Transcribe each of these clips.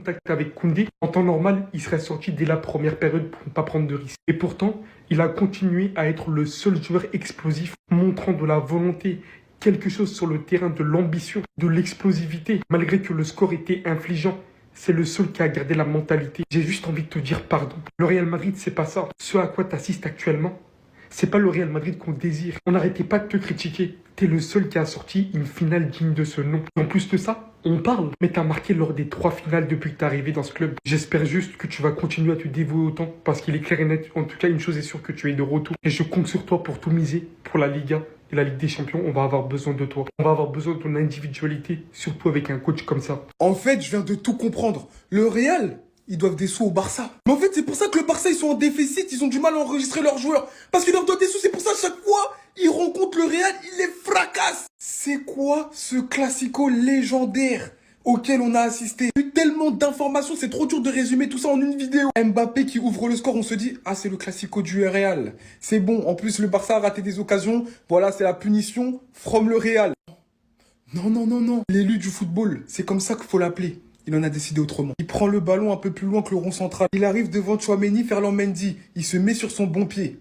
contact avec Koundé. En temps normal, il serait sorti dès la première période pour ne pas prendre de risques. Et pourtant, il a continué à être le seul joueur explosif, montrant de la volonté, quelque chose sur le terrain, de l'ambition, de l'explosivité. Malgré que le score était infligeant, c'est le seul qui a gardé la mentalité. J'ai juste envie de te dire pardon. Le Real Madrid, c'est pas ça. Ce à quoi tu assistes actuellement, c'est pas le Real Madrid qu'on désire. On n'arrêtait pas de te critiquer. T'es le seul qui a sorti une finale digne de ce nom. Et en plus de ça, on parle. Mais t'as marqué lors des 3 finales depuis que t'es arrivé dans ce club. J'espère juste que tu vas continuer à te dévouer autant. Parce qu'il est clair et net. En tout cas, une chose est sûre, que tu es de retour. Et je compte sur toi pour tout miser. Pour la Liga et la Ligue des Champions, on va avoir besoin de toi. On va avoir besoin de ton individualité. Surtout avec un coach comme ça. En fait, je viens de tout comprendre. Le Real, ils doivent des sous au Barça. Mais en fait, c'est pour ça que le Barça, ils sont en déficit. Ils ont du mal à enregistrer leurs joueurs. Parce qu'ils leur doivent des sous. C'est pour ça, chaque fois, ils rencontrent le Real, ils les fracassent. C'est quoi ce classico légendaire auquel on a assisté? Il y a eu tellement d'informations, c'est trop dur de résumer tout ça en une vidéo. Mbappé qui ouvre le score, on se dit, ah, c'est le classico du Real. C'est bon. En plus, le Barça a raté des occasions. Voilà, c'est la punition from le Real. Non, non, non, non. L'élu du football, c'est comme ça qu'il faut l'appeler. Il en a décidé autrement. Il prend le ballon un peu plus loin que le rond central. Il arrive devant Tchouaméni, Ferland Mendy. Il se met sur son bon pied.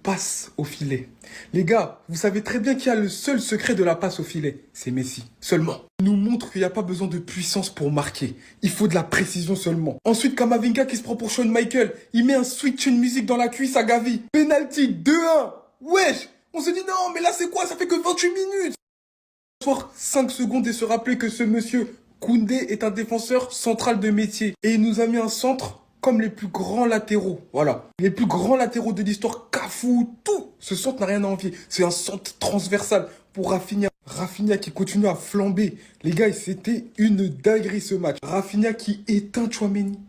Passe au filet. Les gars, vous savez très bien qu'il y a le seul secret de la passe au filet. C'est Messi. Seulement. Il nous montre qu'il n'y a pas besoin de puissance pour marquer. Il faut de la précision seulement. Ensuite, Kamavinga qui se prend pour Shawn Michael. Il met un switch une musique dans la cuisse à Gavi. Penalty 2-1. Wesh. On se dit non, mais là c'est quoi? Ça fait que 28 minutes. 5 secondes et se rappeler que ce monsieur Koundé est un défenseur central de métier. Et il nous a mis un centre comme les plus grands latéraux. Voilà. Les plus grands latéraux de l'histoire. Cafu, tout. Ce centre n'a rien à envier. C'est un centre transversal pour Rafinha. Rafinha qui continue à flamber. Les gars, c'était une dinguerie ce match. Rafinha qui éteint Tchouaméni.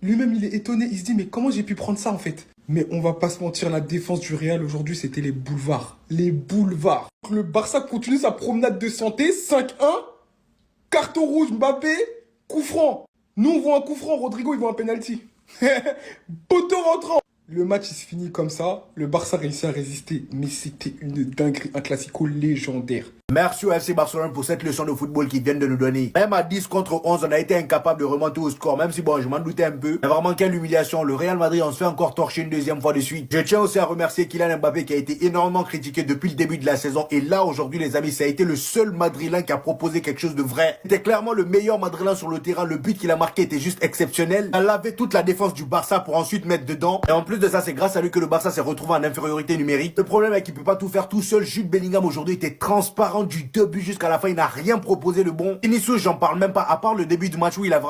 Lui-même, il est étonné. Il se dit, mais comment j'ai pu prendre ça en fait? Mais on va pas se mentir, la défense du Real aujourd'hui, c'était les boulevards. Les boulevards. Le Barça continue sa promenade de santé. 5-1. Carton rouge, Mbappé. Coup franc. Nous, on voit un coup franc. Rodrigo, il voit un penalty. Poteau rentrant. Le match, il se finit comme ça. Le Barça réussit à résister. Mais c'était une dinguerie. Un classico légendaire. Merci au FC Barcelone pour cette leçon de football qu'ils viennent de nous donner. Même à 10 contre 11, on a été incapable de remonter au score, même si bon, je m'en doutais un peu. Mais vraiment, quelle humiliation. Le Real Madrid, on se fait encore torcher une deuxième fois de suite. Je tiens aussi à remercier Kylian Mbappé qui a été énormément critiqué depuis le début de la saison. Et là, aujourd'hui, les amis, ça a été le seul Madrilène qui a proposé quelque chose de vrai. C'était clairement le meilleur Madrilène sur le terrain. Le but qu'il a marqué était juste exceptionnel. Il avait toute la défense du Barça pour ensuite mettre dedans. Et en plus de ça, c'est grâce à lui que le Barça s'est retrouvé en infériorité numérique. Le problème est qu'il peut pas tout faire tout seul. Jude Bellingham aujourd'hui était transparent du début jusqu'à la fin, il n'a rien proposé de bon. Vinicius, j'en parle même pas, à part le début du match où il a